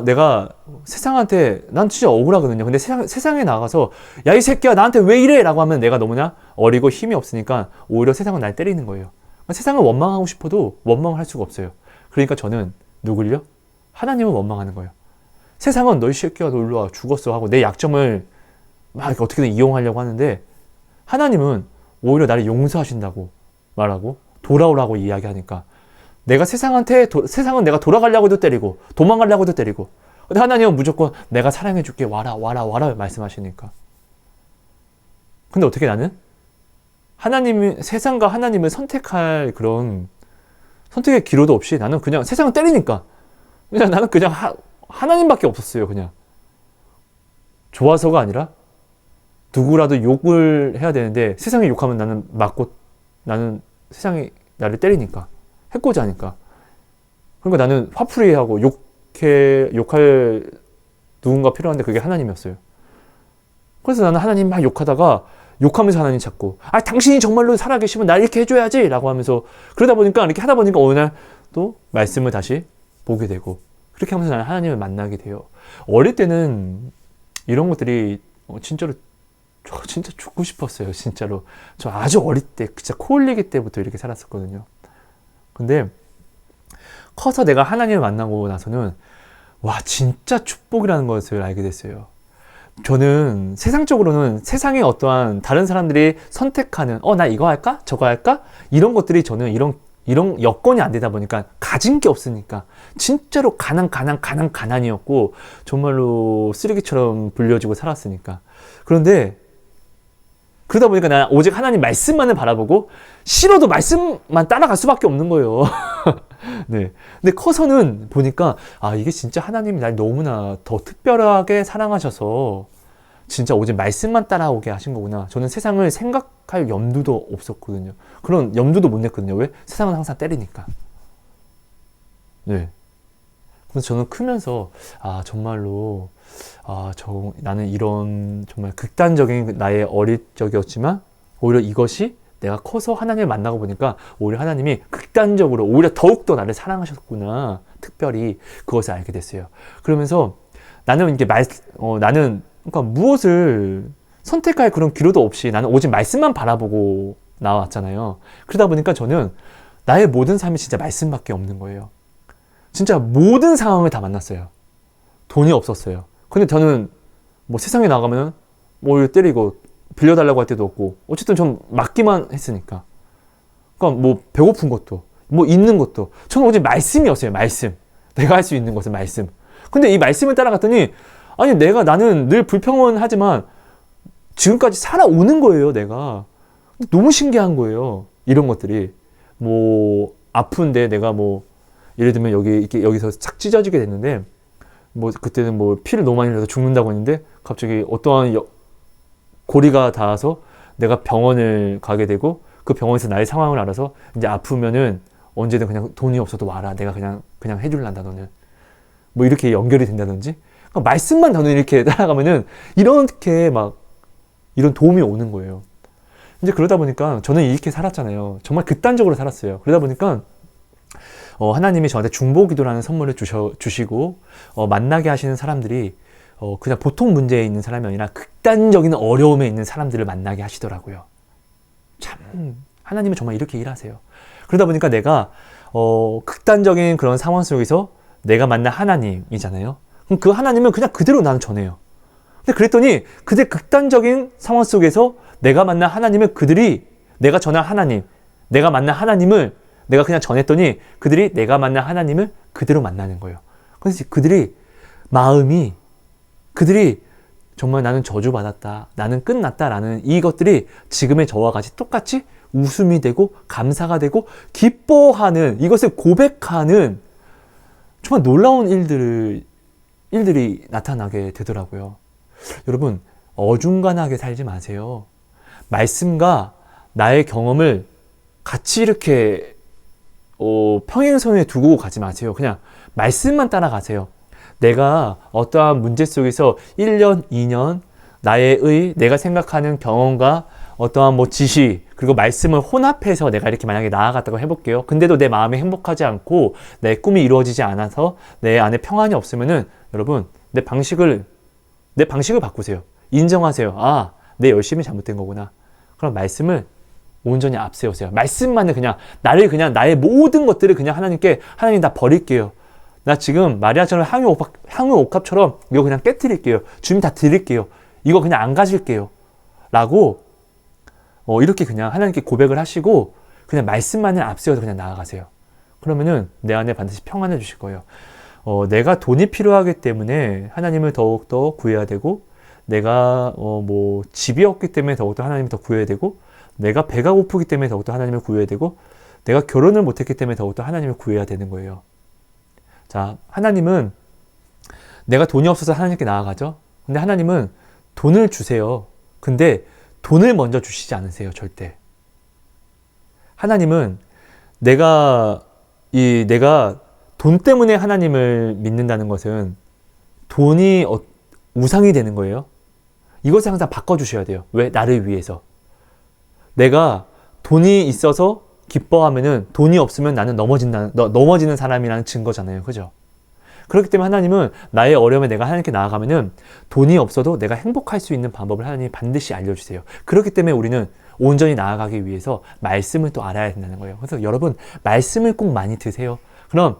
내가 세상한테 난 진짜 억울하거든요. 근데 세상에 나가서 야 이 새끼야 나한테 왜 이래? 라고 하면 내가 너무나 어리고 힘이 없으니까 오히려 세상은 날 때리는 거예요. 세상을 원망하고 싶어도 원망을 할 수가 없어요. 그러니까 저는 누굴요? 하나님을 원망하는 거예요. 세상은 너 이 새끼야 너 일로 와 죽었어 하고 내 약점을 막 어떻게든 이용하려고 하는데 하나님은 오히려 나를 용서하신다고 말하고 돌아오라고 이야기하니까 세상은 내가 돌아가려고 해도 때리고 도망가려고 해도 때리고 근데 하나님은 무조건 내가 사랑해줄게 와라 말씀하시니까 근데 어떻게 나는 세상과 하나님을 선택할 그런 선택의 기로도 없이 나는 그냥 세상을 때리니까 나는 그냥 하나님밖에 없었어요. 그냥 좋아서가 아니라 누구라도 욕을 해야 되는데 세상에 욕하면 나는 맞고 나는 세상이 나를 때리니까 해코지 하니까 그러니까 나는 화풀이 하고 욕할 누군가 필요한데 그게 하나님이었어요. 그래서 나는 하나님 막 욕하면서 하나님 찾고 당신이 정말로 살아계시면 날 이렇게 해줘야지 라고 하면서 그러다 보니까 이렇게 하다 보니까 어느 날 또 말씀을 다시 보게 되고 그렇게 하면서 나는 하나님을 만나게 돼요. 어릴 때는 이런 것들이 진짜로 저 진짜 죽고 싶었어요. 진짜로 저 아주 어릴 때 진짜 코 흘리기 때부터 이렇게 살았었거든요. 근데 커서 내가 하나님을 만나고 나서는 와 진짜 축복이라는 것을 알게 됐어요. 저는 세상적으로는 세상에 어떠한 다른 사람들이 선택하는 나 이거 할까? 저거 할까? 이런 것들이 저는 이런 여건이 안 되다 보니까 가진 게 없으니까 진짜로 가난이었고 정말로 쓰레기처럼 불려지고 살았으니까 그런데 그러다 보니까 난 오직 하나님 말씀만을 바라보고 싫어도 말씀만 따라갈 수밖에 없는 거예요. 네. 근데 커서는 보니까 이게 진짜 하나님이 날 너무나 더 특별하게 사랑하셔서 진짜 오직 말씀만 따라오게 하신 거구나. 저는 세상을 생각할 염두도 없었거든요. 그런 염두도 못 냈거든요. 왜? 세상은 항상 때리니까. 네. 그래서 저는 크면서 정말로 나는 이런 정말 극단적인 나의 어릴 적이었지만 오히려 이것이 내가 커서 하나님을 만나고 보니까 오히려 하나님이 극단적으로 오히려 더욱더 나를 사랑하셨구나. 특별히 그것을 알게 됐어요. 그러면서 나는 그러니까 무엇을 선택할 그런 기로도 없이 나는 오직 말씀만 바라보고 나왔잖아요. 그러다 보니까 저는 나의 모든 삶이 진짜 말씀밖에 없는 거예요. 진짜 모든 상황을 다 만났어요. 돈이 없었어요. 근데 저는 세상에 나가면 때리고 빌려달라고 할 때도 없고 어쨌든 좀 맡기만 했으니까 그러니까 배고픈 것도 있는 것도 저는 오직 말씀이었어요. 말씀. 내가 할 수 있는 것은 말씀. 근데 이 말씀을 따라갔더니 나는 늘 불평하지만 지금까지 살아오는 거예요. 내가 너무 신기한 거예요. 이런 것들이 아픈데 내가 예를 들면 여기서 착 찢어지게 됐는데 그때는 피를 너무 많이 흘려서 죽는다고 했는데 갑자기 어떠한 고리가 닿아서 내가 병원을 가게 되고 그 병원에서 나의 상황을 알아서 이제 아프면은 언제든 그냥 돈이 없어도 와라. 내가 그냥 해줄란다 너는. 이렇게 연결이 된다든지. 그러니까 말씀만 저는 이렇게 따라가면은 이렇게 이런 도움이 오는 거예요. 이제 그러다 보니까 저는 이렇게 살았잖아요. 정말 극단적으로 살았어요. 그러다 보니까 하나님이 저한테 중보기도라는 선물을 주시고 만나게 하시는 사람들이 그냥 보통 문제에 있는 사람이 아니라 극단적인 어려움에 있는 사람들을 만나게 하시더라고요. 참 하나님은 정말 이렇게 일하세요. 그러다 보니까 내가 극단적인 그런 상황 속에서 내가 만난 하나님이잖아요. 그럼 그 하나님은 그냥 그대로 나는 전해요. 근데 그랬더니 그들 극단적인 상황 속에서 내가 만난 하나님을 내가 전한 하나님, 내가 만난 하나님을 내가 그냥 전했더니 그들이 내가 만난 하나님을 그대로 만나는 거예요. 그래서 그들이 정말 나는 저주받았다, 나는 끝났다라는 이것들이 지금의 저와 같이 똑같이 웃음이 되고 감사가 되고 기뻐하는, 이것을 고백하는 정말 놀라운 일들이 나타나게 되더라고요. 여러분, 어중간하게 살지 마세요. 말씀과 나의 경험을 같이 이렇게 평행선에 두고 가지 마세요. 그냥 말씀만 따라가세요. 내가 어떠한 문제 속에서 1년, 2년 내가 생각하는 경험과 어떠한 지시 그리고 말씀을 혼합해서 내가 이렇게 만약에 나아갔다고 해볼게요. 근데도 내 마음이 행복하지 않고 내 꿈이 이루어지지 않아서 내 안에 평안이 없으면은 여러분 내 방식을 바꾸세요. 인정하세요. 아, 내 열심이 잘못된 거구나. 그럼 말씀을 온전히 앞세우세요. 말씀만을 그냥 나의 모든 것들을 그냥 하나님 다 버릴게요. 나 지금 마리아처럼 향유 옥합처럼 이거 그냥 깨트릴게요. 주님 다 드릴게요. 이거 그냥 안 가질게요. 라고 이렇게 그냥 하나님께 고백을 하시고 그냥 말씀만을 앞세워서 그냥 나아가세요. 그러면은 내 안에 반드시 평안해 주실 거예요. 내가 돈이 필요하기 때문에 하나님을 더욱더 구해야 되고, 내가 집이 없기 때문에 더욱더 하나님을 더 구해야 되고, 내가 배가 고프기 때문에 더욱더 하나님을 구해야 되고, 내가 결혼을 못했기 때문에 더욱더 하나님을 구해야 되는 거예요. 자, 하나님은 내가 돈이 없어서 하나님께 나아가죠. 근데 하나님은 돈을 주세요. 근데 돈을 먼저 주시지 않으세요. 절대. 하나님은 내가 돈 때문에 하나님을 믿는다는 것은 돈이 우상이 되는 거예요. 이것을 항상 바꿔주셔야 돼요. 왜? 나를 위해서. 내가 돈이 있어서 기뻐하면은 돈이 없으면 나는 넘어지는 사람이라는 증거잖아요. 그죠? 그렇기 때문에 하나님은 나의 어려움에 내가 하나님께 나아가면은 돈이 없어도 내가 행복할 수 있는 방법을 하나님이 반드시 알려주세요. 그렇기 때문에 우리는 온전히 나아가기 위해서 말씀을 또 알아야 된다는 거예요. 그래서 여러분, 말씀을 꼭 많이 드세요. 그럼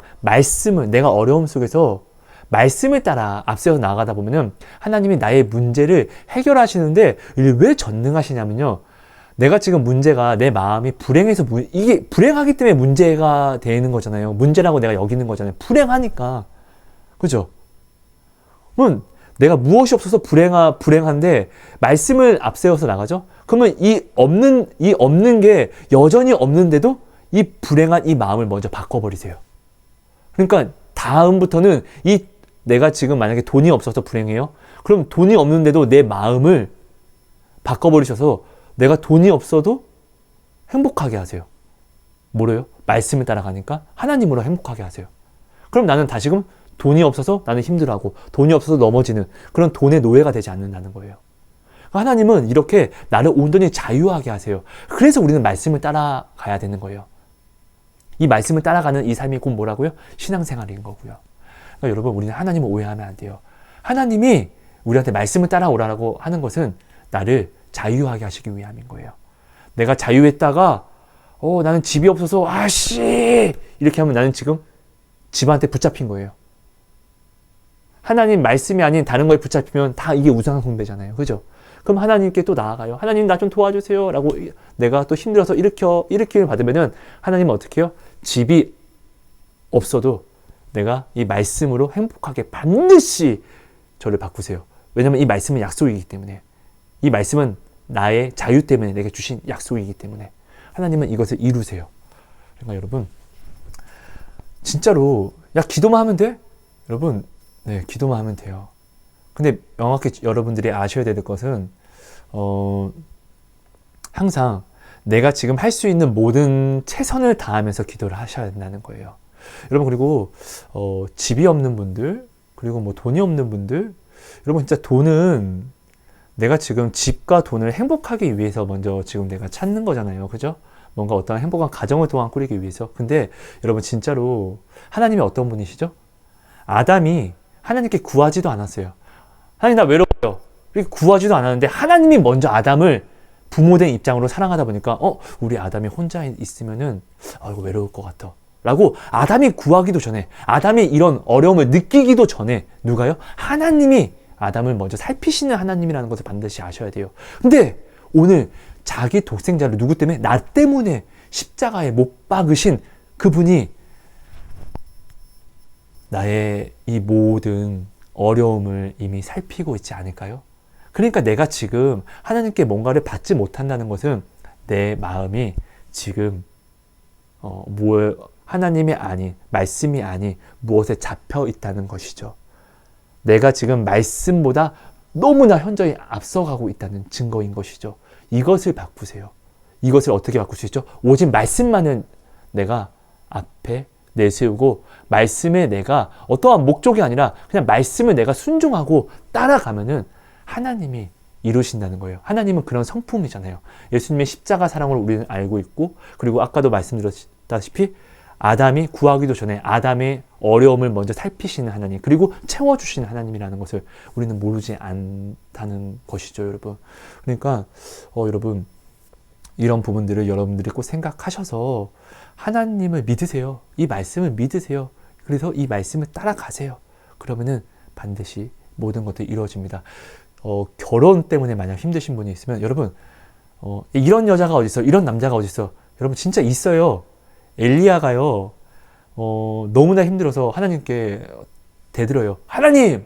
내가 어려움 속에서 말씀을 따라 앞세워 나아가다 보면은 하나님이 나의 문제를 해결하시는데 왜 전능하시냐면요. 내가 지금 문제가 내 마음이 불행해서 이게 불행하기 때문에 문제가 되는 거잖아요. 문제라고 내가 여기는 거잖아요. 불행하니까. 그죠? 그러면 내가 무엇이 없어서 불행한데 말씀을 앞세워서 나가죠? 그러면 이 없는 게 여전히 없는데도 이 불행한 이 마음을 먼저 바꿔버리세요. 그러니까 다음부터는 내가 지금 만약에 돈이 없어서 불행해요? 그럼 돈이 없는데도 내 마음을 바꿔버리셔서 내가 돈이 없어도 행복하게 하세요. 뭐래요? 말씀을 따라가니까 하나님으로 행복하게 하세요. 그럼 나는 다시금 돈이 없어서 나는 힘들어하고 돈이 없어서 넘어지는 그런 돈의 노예가 되지 않는다는 거예요. 하나님은 이렇게 나를 온전히 자유하게 하세요. 그래서 우리는 말씀을 따라가야 되는 거예요. 이 말씀을 따라가는 이 삶이 곧 뭐라고요? 신앙생활인 거고요. 그러니까 여러분, 우리는 하나님을 오해하면 안 돼요. 하나님이 우리한테 말씀을 따라오라고 하는 것은 나를 자유하게 하시기 위함인 거예요. 내가 자유했다가 나는 집이 없어서 이렇게 하면 나는 지금 집한테 붙잡힌 거예요. 하나님 말씀이 아닌 다른 거에 붙잡히면 다 이게 우상 숭배잖아요. 그죠? 그럼 하나님께 또 나아가요. 하나님 나 좀 도와주세요 라고 내가 또 힘들어서 일으킴을 받으면은 하나님은 어떻게 해요? 집이 없어도 내가 이 말씀으로 행복하게 반드시 저를 바꾸세요. 왜냐하면 이 말씀은 약속이기 때문에, 이 말씀은 나의 자유 때문에 내게 주신 약속이기 때문에 하나님은 이것을 이루세요. 그러니까 여러분, 진짜로 기도만 하면 돼? 여러분, 네, 기도만 하면 돼요. 근데 명확히 여러분들이 아셔야 될 것은 항상 내가 지금 할 수 있는 모든 최선을 다하면서 기도를 하셔야 된다는 거예요. 여러분, 그리고 집이 없는 분들, 그리고 돈이 없는 분들, 여러분 진짜 돈은 내가 지금 집과 돈을 행복하기 위해서 먼저 지금 내가 찾는 거잖아요. 그죠? 뭔가 어떤 행복한 가정을 또한 꾸리기 위해서. 근데 여러분 진짜로 하나님이 어떤 분이시죠? 아담이 하나님께 구하지도 않았어요. 하나님 나 외로워요. 이렇게 구하지도 않았는데 하나님이 먼저 아담을 부모된 입장으로 사랑하다 보니까 우리 아담이 혼자 있으면은 이거 외로울 것 같아 라고 아담이 구하기도 전에, 아담이 이런 어려움을 느끼기도 전에 누가요? 하나님이 아담을 먼저 살피시는 하나님이라는 것을 반드시 아셔야 돼요. 근데 오늘 자기 독생자를 누구 때문에? 나 때문에 십자가에 못 박으신 그분이 나의 이 모든 어려움을 이미 살피고 있지 않을까요? 그러니까 내가 지금 하나님께 뭔가를 받지 못한다는 것은 내 마음이 지금 하나님이 아닌, 말씀이 아닌 무엇에 잡혀 있다는 것이죠. 내가 지금 말씀보다 너무나 현저히 앞서가고 있다는 증거인 것이죠. 이것을 바꾸세요. 이것을 어떻게 바꿀 수 있죠? 오직 말씀만은 내가 앞에 내세우고 말씀에 내가 어떠한 목적이 아니라 그냥 말씀을 내가 순종하고 따라가면은 하나님이 이루신다는 거예요. 하나님은 그런 성품이잖아요. 예수님의 십자가 사랑을 우리는 알고 있고, 그리고 아까도 말씀드렸다시피 아담이 구하기도 전에 아담의 어려움을 먼저 살피시는 하나님, 그리고 채워주시는 하나님이라는 것을 우리는 모르지 않다는 것이죠, 여러분. 그러니까 여러분 이런 부분들을 여러분들이 꼭 생각하셔서 하나님을 믿으세요. 이 말씀을 믿으세요. 그래서 이 말씀을 따라가세요. 그러면은 반드시 모든 것들이 이루어집니다. 결혼 때문에 만약 힘드신 분이 있으면 여러분 이런 여자가 어디 있어? 이런 남자가 어디 있어? 여러분 진짜 있어요. 엘리야가요. 너무나 힘들어서 하나님께 대들어요. 하나님!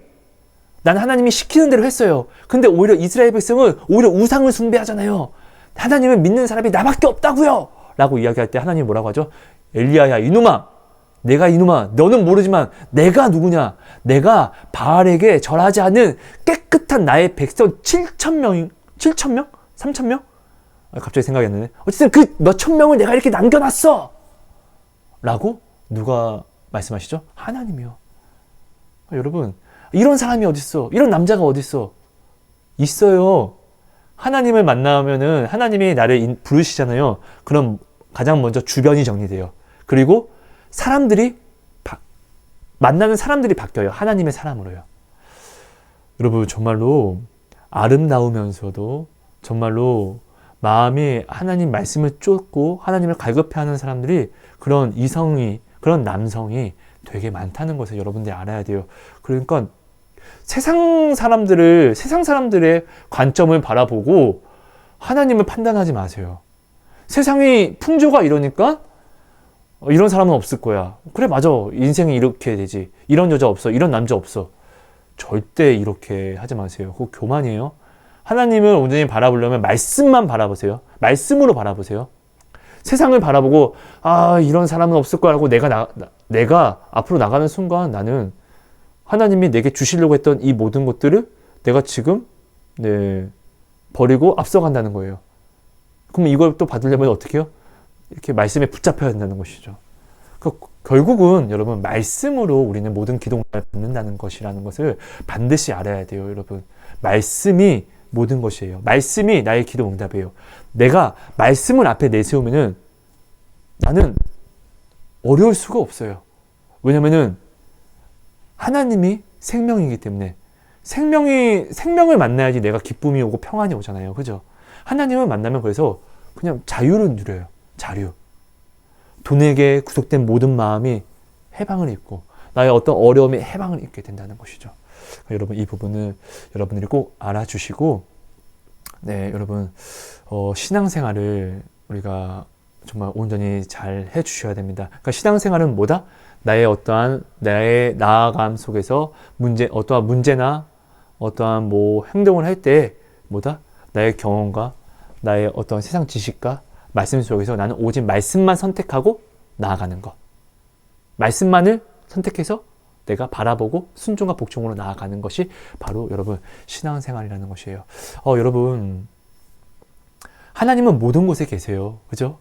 난 하나님이 시키는 대로 했어요. 근데 오히려 이스라엘 백성은 오히려 우상을 숭배하잖아요. 하나님을 믿는 사람이 나밖에 없다고요! 라고 이야기할 때 하나님이 뭐라고 하죠? 엘리야야 이놈아! 너는 모르지만 내가 누구냐? 내가 바알에게 절하지 않는 깨끗한 나의 백성 7,000명? 3,000명? 갑자기 생각이 안 나네. 어쨌든 그 몇천 명을 내가 이렇게 남겨놨어! 라고 누가 말씀하시죠? 하나님이요. 여러분 이런 사람이 어딨어? 이런 남자가 어딨어? 있어요. 하나님을 만나면은 하나님이 나를 부르시잖아요. 그럼 가장 먼저 주변이 정리돼요. 그리고 만나는 사람들이 바뀌어요. 하나님의 사람으로요. 여러분 정말로 아름다우면서도 정말로 마음이 하나님 말씀을 쫓고 하나님을 갈급해하는 사람들이 그런 그런 남성이 되게 많다는 것을 여러분들이 알아야 돼요. 그러니까 세상 사람들의 관점을 바라보고 하나님을 판단하지 마세요. 세상이 풍조가 이러니까 이런 사람은 없을 거야. 그래 맞아. 인생이 이렇게 되지. 이런 여자 없어. 이런 남자 없어. 절대 이렇게 하지 마세요. 그거 교만이에요. 하나님을 온전히 바라보려면 말씀만 바라보세요. 말씀으로 바라보세요. 세상을 바라보고 이런 사람은 없을 거라고 내가 앞으로 나가는 순간 나는 하나님이 내게 주시려고 했던 이 모든 것들을 내가 지금 버리고 앞서간다는 거예요. 그럼 이걸 또 받으려면 어떻게 해요? 이렇게 말씀에 붙잡혀야 된다는 것이죠. 결국은 여러분 말씀으로 우리는 모든 기도를 받는다는 것이라는 것을 반드시 알아야 돼요. 여러분 말씀이 모든 것이에요. 말씀이 나의 기도 응답이에요. 내가 말씀을 앞에 내세우면은 나는 어려울 수가 없어요. 왜냐면은 하나님이 생명이기 때문에 생명을 만나야지 내가 기쁨이 오고 평안이 오잖아요. 그죠? 하나님을 만나면 그래서 그냥 자유를 누려요. 자유. 돈에게 구속된 모든 마음이 해방을 입고 나의 어떤 어려움에 해방을 입게 된다는 것이죠. 여러분 이 부분을 여러분들이 꼭 알아주시고 여러분 신앙생활을 우리가 정말 온전히 잘 해주셔야 됩니다. 그러니까 신앙생활은 뭐다? 나의 나아감 속에서 어떠한 문제나 어떠한 행동을 할 때 뭐다? 나의 경험과 나의 어떤 세상 지식과 말씀 속에서 나는 오직 말씀만 선택하고 나아가는 것. 말씀만을 선택해서 내가 바라보고 순종과 복종으로 나아가는 것이 바로 여러분 신앙생활이라는 것이에요. 여러분 하나님은 모든 곳에 계세요. 그죠?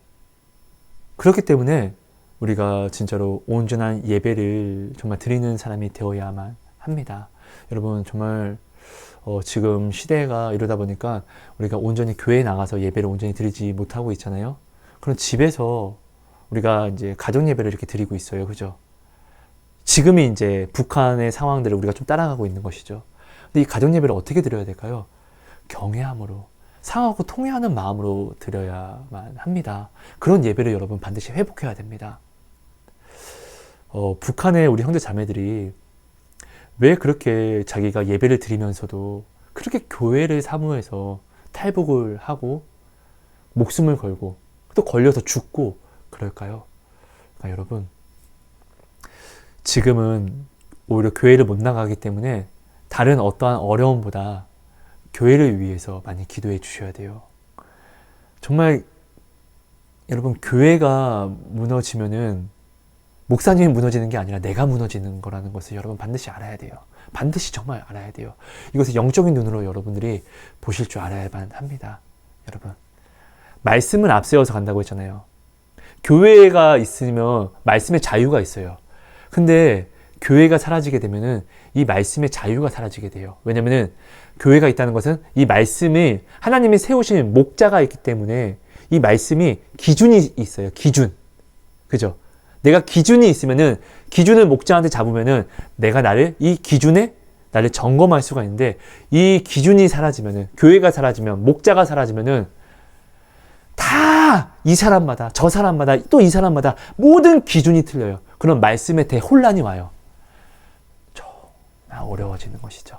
그렇기 때문에 우리가 진짜로 온전한 예배를 정말 드리는 사람이 되어야만 합니다. 여러분 정말 지금 시대가 이러다 보니까 우리가 온전히 교회에 나가서 예배를 온전히 드리지 못하고 있잖아요. 그런 집에서 우리가 이제 가정 예배를 이렇게 드리고 있어요. 그죠? 지금이 이제 북한의 상황들을 우리가 좀 따라가고 있는 것이죠. 근데 이 가정 예배를 어떻게 드려야 될까요? 경외함으로, 상하고 통회하는 마음으로 드려야만 합니다. 그런 예배를 여러분 반드시 회복해야 됩니다. 북한의 우리 형제 자매들이 왜 그렇게 자기가 예배를 드리면서도 그렇게 교회를 사모해서 탈북을 하고 목숨을 걸고 또 걸려서 죽고 그럴까요? 그러니까 여러분, 지금은 오히려 교회를 못 나가기 때문에 다른 어떠한 어려움보다 교회를 위해서 많이 기도해 주셔야 돼요. 정말 여러분, 교회가 무너지면은 목사님이 무너지는 게 아니라 내가 무너지는 거라는 것을 여러분 반드시 알아야 돼요. 반드시 정말 알아야 돼요. 이것을 영적인 눈으로 여러분들이 보실 줄 알아야만 합니다. 여러분, 말씀을 앞세워서 간다고 했잖아요. 교회가 있으면 말씀의 자유가 있어요. 근데 교회가 사라지게 되면은 이 말씀의 자유가 사라지게 돼요. 왜냐면은 교회가 있다는 것은 이 말씀이 하나님이 세우신 목자가 있기 때문에 이 말씀이 기준이 있어요. 기준. 그죠? 내가 기준이 있으면은 기준을 목자한테 잡으면은 내가 이 기준에 나를 점검할 수가 있는데, 이 기준이 사라지면은, 교회가 사라지면, 목자가 사라지면은 다 이 사람마다 저 사람마다 또 이 사람마다 모든 기준이 틀려요. 그럼 말씀에 대혼란이 와요. 정말 어려워지는 것이죠.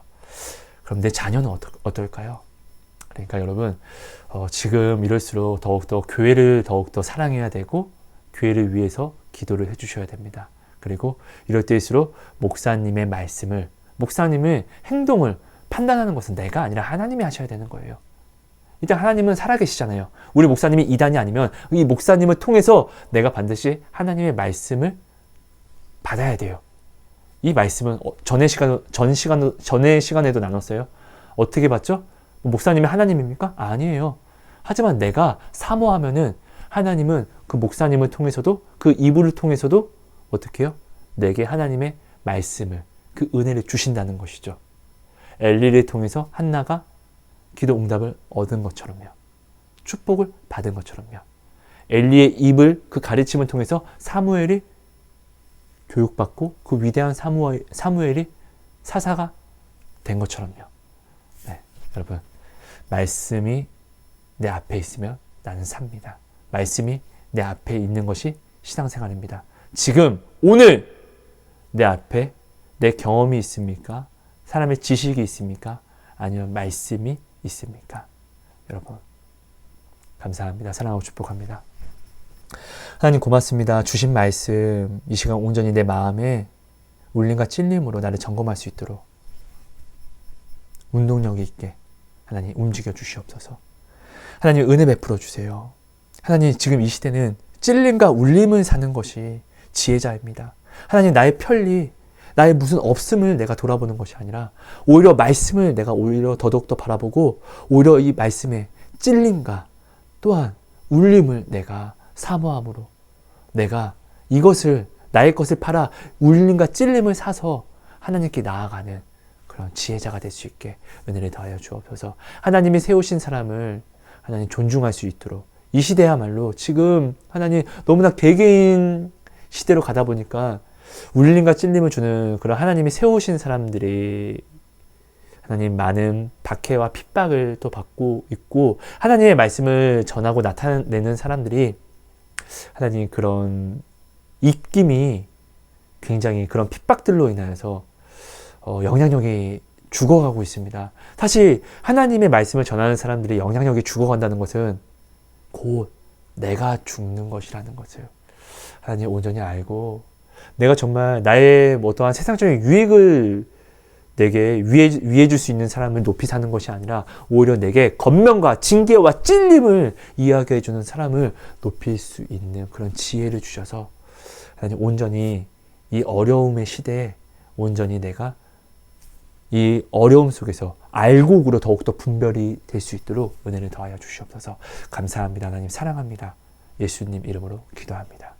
그럼 내 자녀는 어떨까요? 그러니까 여러분, 지금 이럴수록 더욱더 교회를 더욱더 사랑해야 되고 교회를 위해서 기도를 해주셔야 됩니다. 그리고 이럴 때일수록 목사님의 말씀을, 목사님의 행동을 판단하는 것은 내가 아니라 하나님이 하셔야 되는 거예요. 일단 하나님은 살아계시잖아요. 우리 목사님이 이단이 아니면 이 목사님을 통해서 내가 반드시 하나님의 말씀을 받아야 돼요. 이 말씀은 전의 시간에도 나눴어요. 어떻게 받죠? 목사님이 하나님입니까? 아니에요. 하지만 내가 사모하면은 하나님은 그 목사님을 통해서도, 그 이불을 통해서도 어떻게 해요? 내게 하나님의 말씀을, 그 은혜를 주신다는 것이죠. 엘리를 통해서 한나가 기도 응답을 얻은 것처럼요. 축복을 받은 것처럼요. 엘리의 입을, 그 가르침을 통해서 사무엘이 교육받고 그 위대한 사무엘이 사사가 된 것처럼요. 네, 여러분, 말씀이 내 앞에 있으면 나는 삽니다. 말씀이 내 앞에 있는 것이 신앙생활입니다. 지금 오늘 내 앞에 내 경험이 있습니까? 사람의 지식이 있습니까? 아니면 말씀이 있습니까? 여러분, 감사합니다. 사랑하고 축복합니다. 하나님 고맙습니다. 주신 말씀 이 시간 온전히 내 마음에 울림과 찔림으로 나를 점검할 수 있도록 운동력 있게 하나님 움직여 주시옵소서. 하나님 은혜 베풀어 주세요. 하나님, 지금 이 시대는 찔림과 울림을 사는 것이 지혜자입니다. 하나님, 나의 편리, 나의 무슨 없음을 내가 돌아보는 것이 아니라 오히려 말씀을 내가 오히려 더더욱 더 바라보고 오히려 이 말씀의 찔림과 또한 울림을 내가 사모함으로 내가 이것을, 나의 것을 팔아 울림과 찔림을 사서 하나님께 나아가는 그런 지혜자가 될 수 있게 은혜를 더하여 주옵소서. 하나님이 세우신 사람을 하나님 존중할 수 있도록, 이 시대야말로 지금 하나님 너무나 개개인 시대로 가다 보니까 울림과 찔림을 주는 그런 하나님이 세우신 사람들이 하나님 많은 박해와 핍박을 또 받고 있고, 하나님의 말씀을 전하고 나타내는 사람들이 하나님 그런 입김이 굉장히 그런 핍박들로 인하여서 영향력이 죽어가고 있습니다. 사실 하나님의 말씀을 전하는 사람들이 영향력이 죽어간다는 것은 곧 내가 죽는 것이라는 것을 하나님 온전히 알고, 내가 정말 나의 어떠한 세상적인 유익을 내게 위해 줄 수 있는 사람을 높이 사는 것이 아니라 오히려 내게 권면과 징계와 찔림을 이야기해 주는 사람을 높일 수 있는 그런 지혜를 주셔서 하나님 온전히 이 어려움의 시대에 온전히 내가 이 어려움 속에서 알곡으로 더욱더 분별이 될 수 있도록 은혜를 더하여 주시옵소서. 감사합니다. 하나님 사랑합니다. 예수님 이름으로 기도합니다.